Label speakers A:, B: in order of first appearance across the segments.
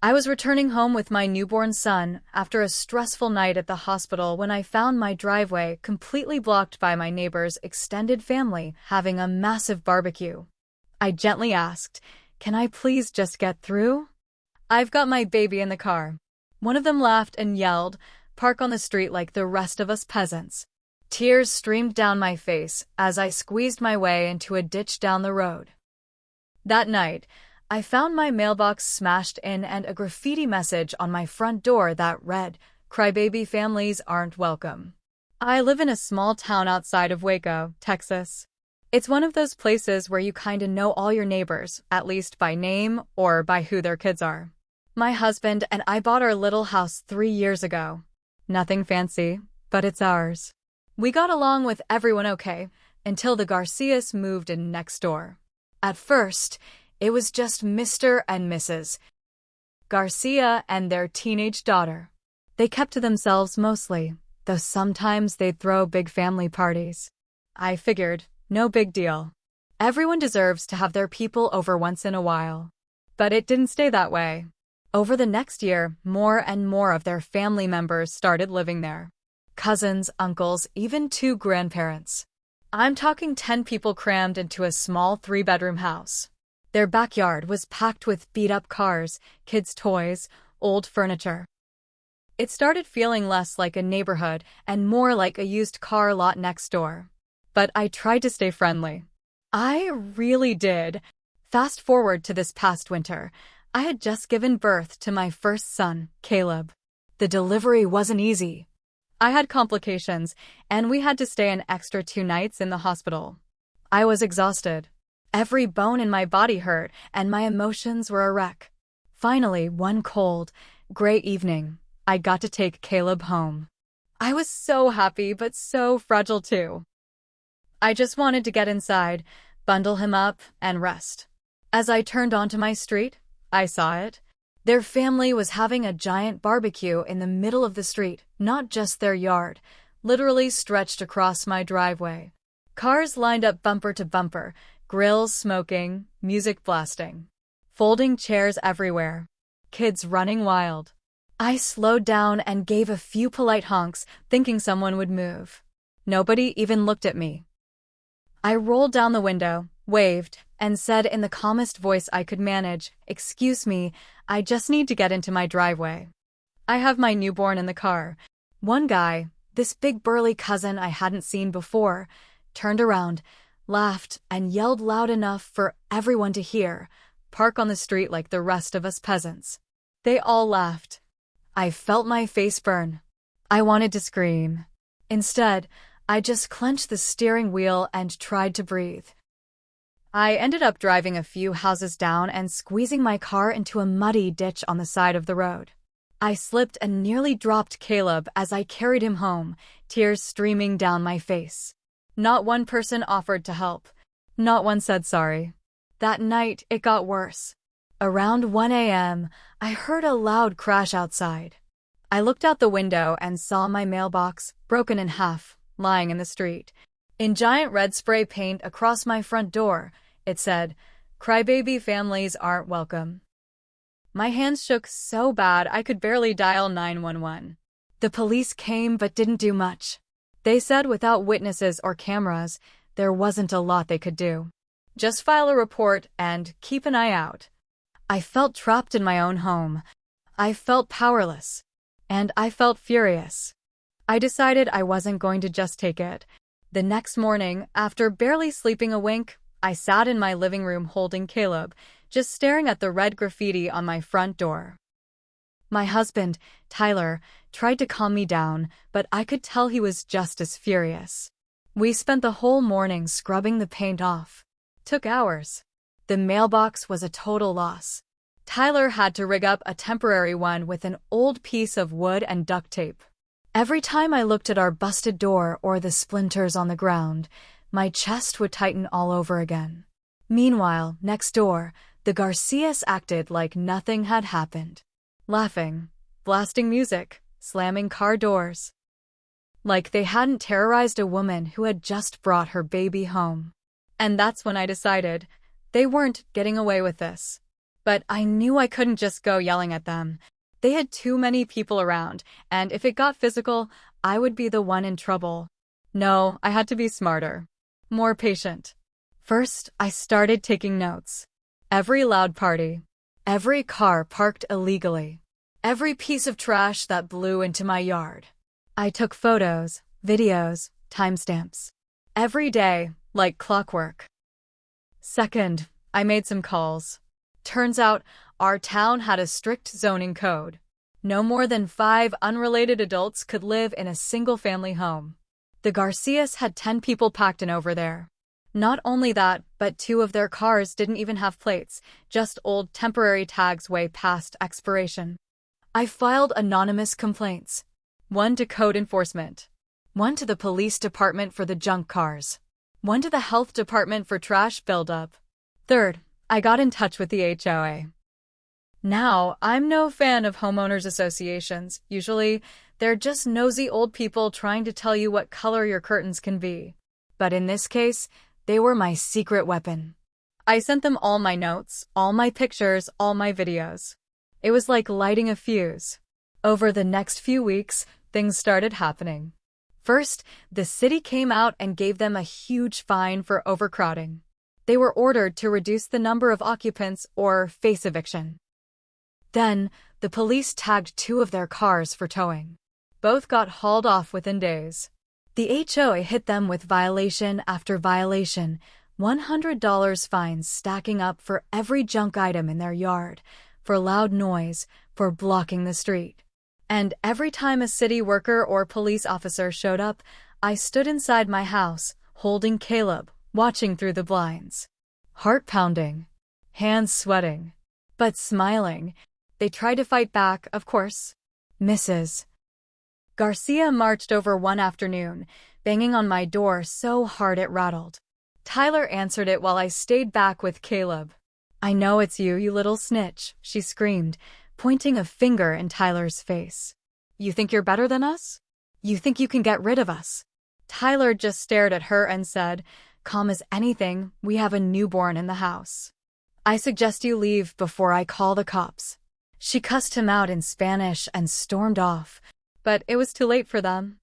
A: I was returning home with my newborn son after a stressful night at the hospital when I found my driveway completely blocked by my neighbor's extended family having a massive barbecue. I gently asked, "Can I please just get through? I've got my baby in the car." One of them laughed and yelled, "Park on the street like the rest of us peasants." Tears streamed down my face as I squeezed my way into a ditch down the road. That night, I found my mailbox smashed in and a graffiti message on my front door that read, "Crybaby families aren't welcome." I live in a small town outside of Waco, Texas. It's one of those places where you kinda know all your neighbors, at least by name or by who their kids are. My husband and I bought our little house 3 years ago. Nothing fancy, but it's ours. We got along with everyone okay, until the Garcias moved in next door. At first, it was just Mr. and Mrs. Garcia and their teenage daughter. They kept to themselves mostly, though sometimes they'd throw big family parties. I figured, no big deal. Everyone deserves to have their people over once in a while. But it didn't stay that way. Over the next year, more and more of their family members started living there. Cousins, uncles, even 2 grandparents. I'm talking 10 people crammed into a small 3-bedroom house. Their backyard was packed with beat-up cars, kids' toys, old furniture. It started feeling less like a neighborhood and more like a used car lot next door. But I tried to stay friendly. I really did. Fast forward to this past winter. I had just given birth to my first son, Caleb. The delivery wasn't easy. I had complications, and we had to stay an extra 2 nights in the hospital. I was exhausted. Every bone in my body hurt, and my emotions were a wreck. Finally, one cold, gray evening, I got to take Caleb home. I was so happy, but so fragile too. I just wanted to get inside, bundle him up, and rest. As I turned onto my street, I saw it. Their family was having a giant barbecue in the middle of the street, not just their yard, literally stretched across my driveway. Cars lined up bumper to bumper, grills smoking, music blasting. Folding chairs everywhere. Kids running wild. I slowed down and gave a few polite honks, thinking someone would move. Nobody even looked at me. I rolled down the window, waved, and said in the calmest voice I could manage, "Excuse me, I just need to get into my driveway. I have my newborn in the car." One guy, this big burly cousin I hadn't seen before, turned around, laughed, and yelled loud enough for everyone to hear, "Park on the street like the rest of us peasants." They all laughed. I felt my face burn. I wanted to scream. Instead, I just clenched the steering wheel and tried to breathe. I ended up driving a few houses down and squeezing my car into a muddy ditch on the side of the road. I slipped and nearly dropped Caleb as I carried him home, tears streaming down my face. Not one person offered to help. Not one said sorry. That night, it got worse. Around 1 a.m., I heard a loud crash outside. I looked out the window and saw my mailbox, broken in half, lying in the street. In giant red spray paint across my front door, it said, "Crybaby families aren't welcome." My hands shook so bad I could barely dial 911. The police came but didn't do much. They said without witnesses or cameras, there wasn't a lot they could do. Just file a report and keep an eye out. I felt trapped in my own home. I felt powerless. And I felt furious. I decided I wasn't going to just take it. The next morning, after barely sleeping a wink, I sat in my living room holding Caleb, just staring at the red graffiti on my front door. My husband, Tyler, tried to calm me down, but I could tell he was just as furious. We spent the whole morning scrubbing the paint off. Took hours. The mailbox was a total loss. Tyler had to rig up a temporary one with an old piece of wood and duct tape. Every time I looked at our busted door or the splinters on the ground, my chest would tighten all over again. Meanwhile, next door, the Garcias acted like nothing had happened. Laughing, blasting music, slamming car doors. Like they hadn't terrorized a woman who had just brought her baby home. And that's when I decided they weren't getting away with this. But I knew I couldn't just go yelling at them. They had too many people around, and if it got physical, I would be the one in trouble. No, I had to be smarter. More patient. First, I started taking notes. Every loud party. Every car parked illegally. Every piece of trash that blew into my yard. I took photos, videos, timestamps. Every day, like clockwork. Second, I made some calls. Turns out, our town had a strict zoning code. No more than 5 unrelated adults could live in a single-family home. The Garcias had 10 people packed in over there. Not only that, but 2 of their cars didn't even have plates, just old temporary tags way past expiration. I filed anonymous complaints. 1 to code enforcement. 1 to the police department for the junk cars. 1 to the health department for trash buildup. Third, I got in touch with the HOA. Now, I'm no fan of homeowners associations. Usually, they're just nosy old people trying to tell you what color your curtains can be. But in this case, they were my secret weapon. I sent them all my notes, all my pictures, all my videos. It was like lighting a fuse. Over the next few weeks, things started happening. First, the city came out and gave them a huge fine for overcrowding. They were ordered to reduce the number of occupants or face eviction. Then, the police tagged 2 of their cars for towing. Both got hauled off within days. The HOA hit them with violation after violation, $100 fines stacking up for every junk item in their yard, for loud noise, for blocking the street. And every time a city worker or police officer showed up, I stood inside my house, holding Caleb, watching through the blinds. Heart pounding, hands sweating, but smiling. They tried to fight back, of course. Mrs. Garcia marched over one afternoon, banging on my door so hard it rattled. Tyler answered it while I stayed back with Caleb. "I know it's you, you little snitch," she screamed, pointing a finger in Tyler's face. "You think you're better than us? You think you can get rid of us?" Tyler just stared at her and said, calm as anything, "We have a newborn in the house. I suggest you leave before I call the cops." She cussed him out in Spanish and stormed off, but it was too late for them.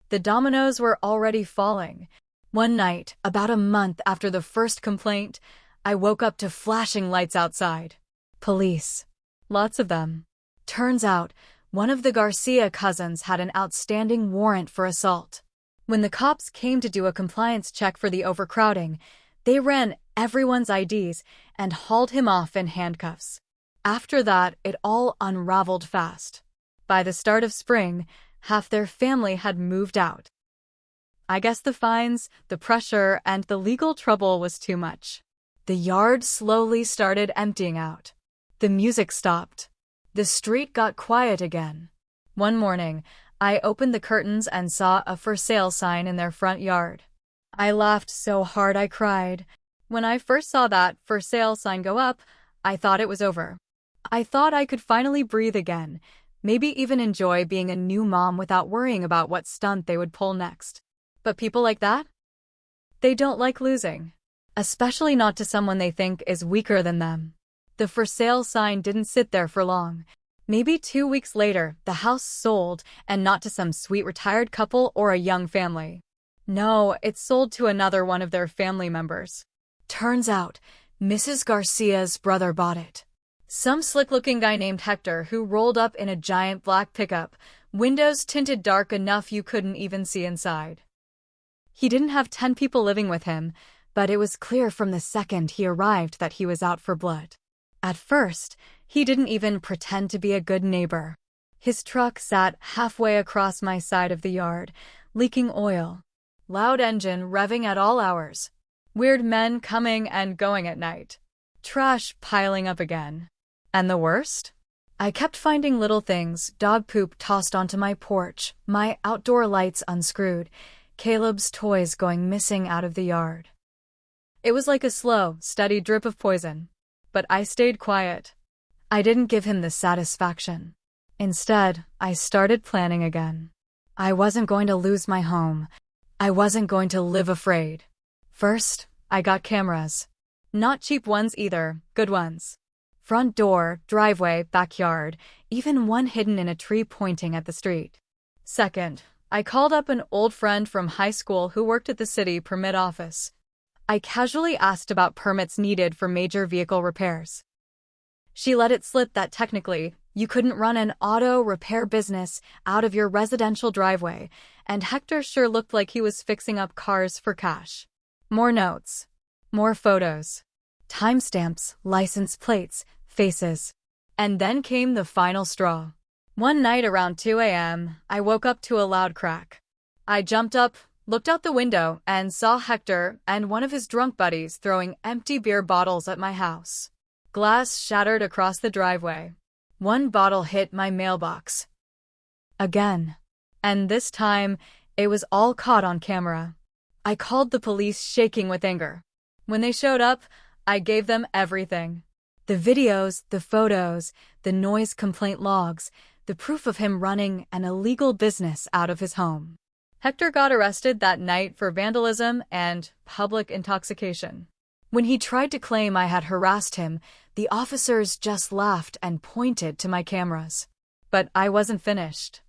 A: The dominoes were already falling. One night, about a month after the first complaint, I woke up to flashing lights outside. Police. Lots of them. Turns out, one of the Garcia cousins had an outstanding warrant for assault. When the cops came to do a compliance check for the overcrowding, they ran everyone's IDs and hauled him off in handcuffs. After that, it all unraveled fast. By the start of spring, half their family had moved out. I guess the fines, the pressure, and the legal trouble was too much. The yard slowly started emptying out. The music stopped. The street got quiet again. One morning, I opened the curtains and saw a for sale sign in their front yard. I laughed so hard I cried. When I first saw that for sale sign go up, I thought it was over. I thought I could finally breathe again, maybe even enjoy being a new mom without worrying about what stunt they would pull next. But people like that? They don't like losing. Especially not to someone they think is weaker than them. The for sale sign didn't sit there for long. Maybe 2 weeks later, the house sold, and not to some sweet retired couple or a young family. No, it sold to another one of their family members. Turns out, Mrs. Garcia's brother bought it. Some slick-looking guy named Hector who rolled up in a giant black pickup, windows tinted dark enough you couldn't even see inside. He didn't have 10 people living with him, but it was clear from the second he arrived that he was out for blood. At first, he didn't even pretend to be a good neighbor. His truck sat halfway across my side of the yard, leaking oil. Loud engine revving at all hours. Weird men coming and going at night. Trash piling up again. And the worst? I kept finding little things, dog poop tossed onto my porch, my outdoor lights unscrewed, Caleb's toys going missing out of the yard. It was like a slow, steady drip of poison. But I stayed quiet. I didn't give him the satisfaction. Instead, I started planning again. I wasn't going to lose my home. I wasn't going to live afraid. First, I got cameras. Not cheap ones either, good ones. Front door, driveway, backyard, even one hidden in a tree pointing at the street. Second, I called up an old friend from high school who worked at the city permit office. I casually asked about permits needed for major vehicle repairs. She let it slip that technically, you couldn't run an auto repair business out of your residential driveway, and Hector sure looked like he was fixing up cars for cash. More notes. More photos. Timestamps, license plates, faces. And then came the final straw. One night around 2 a.m., I woke up to a loud crack. I jumped up, looked out the window, and saw Hector and one of his drunk buddies throwing empty beer bottles at my house. Glass shattered across the driveway. One bottle hit my mailbox. Again. And this time, it was all caught on camera. I called the police shaking with anger. When they showed up, I gave them everything. The videos, the photos, the noise complaint logs, the proof of him running an illegal business out of his home. Hector got arrested that night for vandalism and public intoxication. When he tried to claim I had harassed him, the officers just laughed and pointed to my cameras. But I wasn't finished.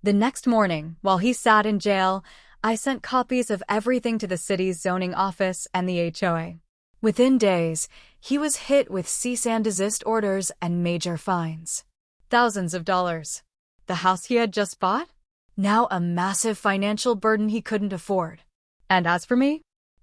A: The next morning, while he sat in jail, I sent copies of everything to the city's zoning office and the HOA. Within days, he was hit with cease and desist orders and major fines. Thousands of dollars. The house he had just bought? Now a massive financial burden he couldn't afford. And as for me?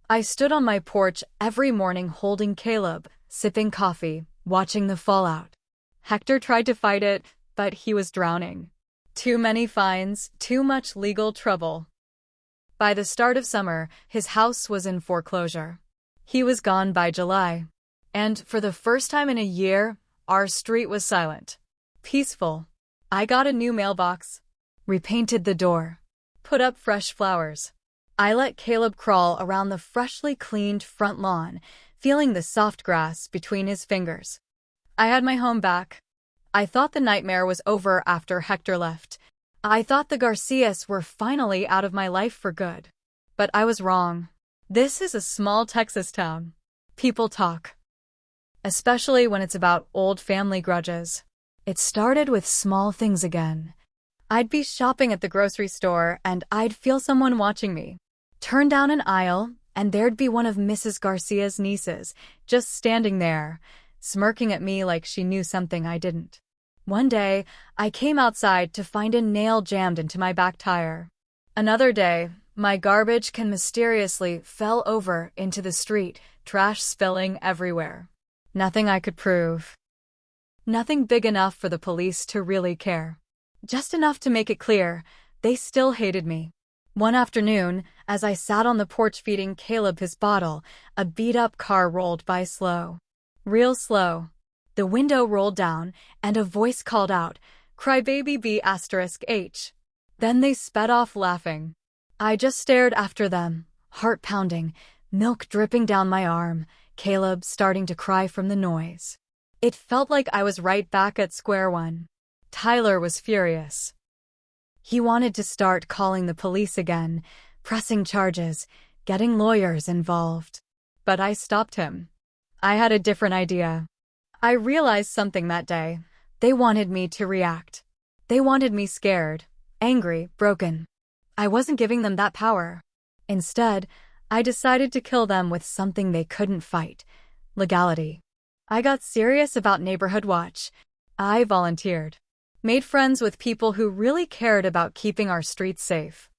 A: I stood on my porch every morning holding Caleb, sipping coffee, watching the fallout. Hector tried to fight it, but he was drowning. Too many fines, too much legal trouble. By the start of summer, his house was in foreclosure. He was gone by July. And for the first time in a year, our street was silent. Peaceful. I got a new mailbox. Repainted the door. Put up fresh flowers. I let Caleb crawl around the freshly cleaned front lawn, feeling the soft grass between his fingers. I had my home back. I thought the nightmare was over after Hector left. I thought the Garcias were finally out of my life for good. But I was wrong. This is a small Texas town. People talk. Especially when it's about old family grudges. It started with small things again. I'd be shopping at the grocery store and I'd feel someone watching me. Turn down an aisle and there'd be one of Mrs. Garcia's nieces, just standing there, smirking at me like she knew something I didn't. One day, I came outside to find a nail jammed into my back tire. Another day, my garbage can mysteriously fell over into the street, trash spilling everywhere. Nothing I could prove. Nothing big enough for the police to really care. Just enough to make it clear, they still hated me. One afternoon, as I sat on the porch feeding Caleb his bottle, a beat-up car rolled by slow. Real slow. The window rolled down, and a voice called out, "Crybaby B*H." Then they sped off laughing. I just stared after them, heart pounding, milk dripping down my arm, Caleb starting to cry from the noise. It felt like I was right back at square one. Tyler was furious. He wanted to start calling the police again, pressing charges, getting lawyers involved. But I stopped him. I had a different idea. I realized something that day. They wanted me to react. They wanted me scared, angry, broken. I wasn't giving them that power. Instead, I decided to kill them with something they couldn't fight: legality. I got serious about Neighborhood Watch. I volunteered. Made friends with people who really cared about keeping our streets safe.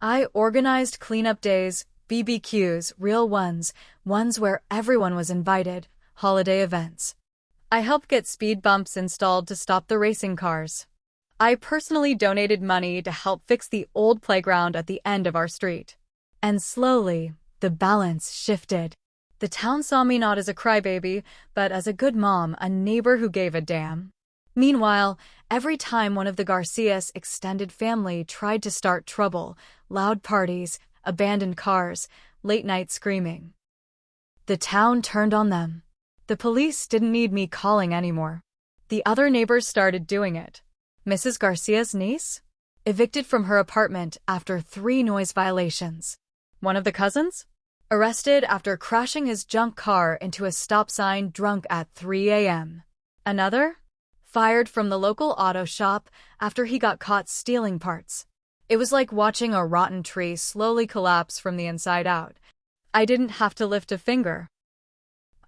A: I organized cleanup days, BBQs, real ones where everyone was invited, holiday events. I helped get speed bumps installed to stop the racing cars. I personally donated money to help fix the old playground at the end of our street. And slowly, the balance shifted. The town saw me not as a crybaby, but as a good mom, a neighbor who gave a damn. Meanwhile, every time one of the Garcias' extended family tried to start trouble, loud parties, abandoned cars, late-night screaming, the town turned on them. The police didn't need me calling anymore. The other neighbors started doing it. Mrs. Garcia's niece? Evicted from her apartment after 3 noise violations. One of the cousins? Arrested after crashing his junk car into a stop sign drunk at 3 a.m. Another? Fired from the local auto shop after he got caught stealing parts. It was like watching a rotten tree slowly collapse from the inside out. I didn't have to lift a finger.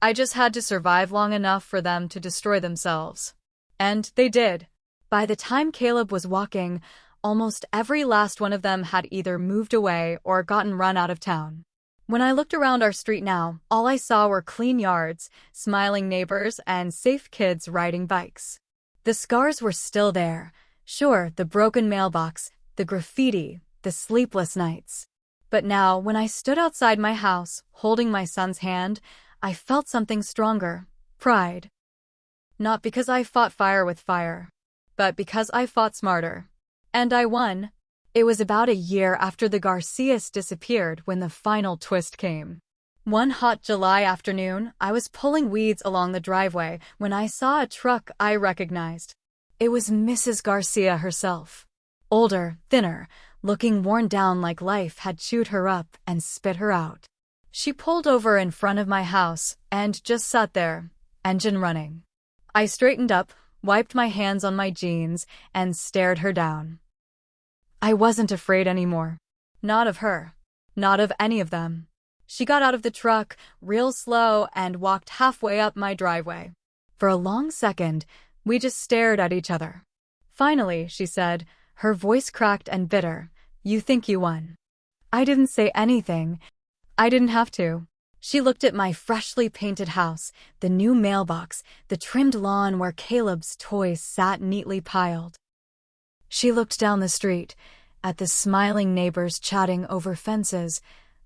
A: I just had to survive long enough for them to destroy themselves. And they did. By the time Caleb was walking, almost every last one of them had either moved away or gotten run out of town. When I looked around our street now, all I saw were clean yards, smiling neighbors, and safe kids riding bikes. The scars were still there. Sure, the broken mailbox, the graffiti, the sleepless nights. But now, when I stood outside my house, holding my son's hand, I felt something stronger. Pride. Not because I fought fire with fire, but because I fought smarter. And I won. It was about a year after the Garcias disappeared when the final twist came. One hot July afternoon, I was pulling weeds along the driveway when I saw a truck I recognized. It was Mrs. Garcia herself. Older, thinner, looking worn down like life had chewed her up and spit her out. She pulled over in front of my house and just sat there, engine running. I straightened up, wiped my hands on my jeans, and stared her down. I wasn't afraid anymore. Not of her. Not of any of them. She got out of the truck, real slow, and walked halfway up my driveway. For a long second, we just stared at each other. Finally, she said, her voice cracked and bitter, "You think you won." I didn't say anything. I didn't have to. She looked at my freshly painted house, the new mailbox, the trimmed lawn where Caleb's toys sat neatly piled. She looked down the street, at the smiling neighbors chatting over fences,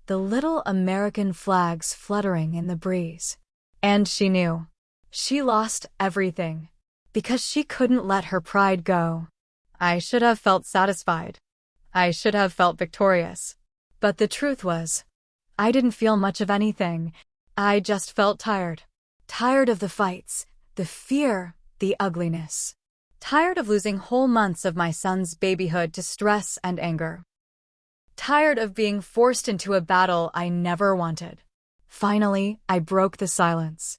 A: the little American flags fluttering in the breeze. And she knew. She lost everything. Because she couldn't let her pride go. I should have felt satisfied. I should have felt victorious. But the truth was, I didn't feel much of anything. I just felt tired. Tired of the fights, the fear, the ugliness. Tired of losing whole months of my son's babyhood to stress and anger. Tired of being forced into a battle I never wanted. Finally, I broke the silence.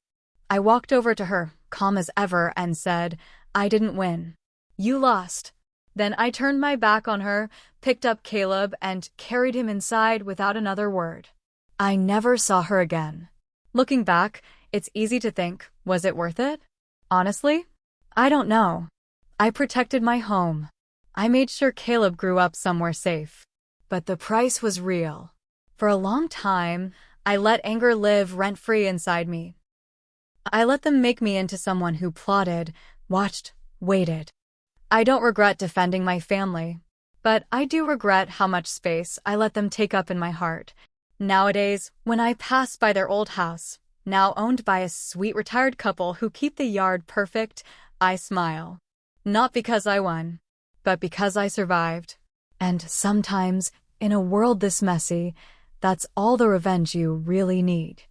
A: I walked over to her, calm as ever, and said, "I didn't win. You lost." Then I turned my back on her, picked up Caleb, and carried him inside without another word. I never saw her again. Looking back, it's easy to think, was it worth it? Honestly, I don't know. I protected my home. I made sure Caleb grew up somewhere safe. But the price was real. For a long time, I let anger live rent-free inside me. I let them make me into someone who plotted, watched, waited. I don't regret defending my family, but I do regret how much space I let them take up in my heart. Nowadays, when I pass by their old house, now owned by a sweet retired couple who keep the yard perfect, I smile. Not because I won, but because I survived. And sometimes, in a world this messy, that's all the revenge you really need.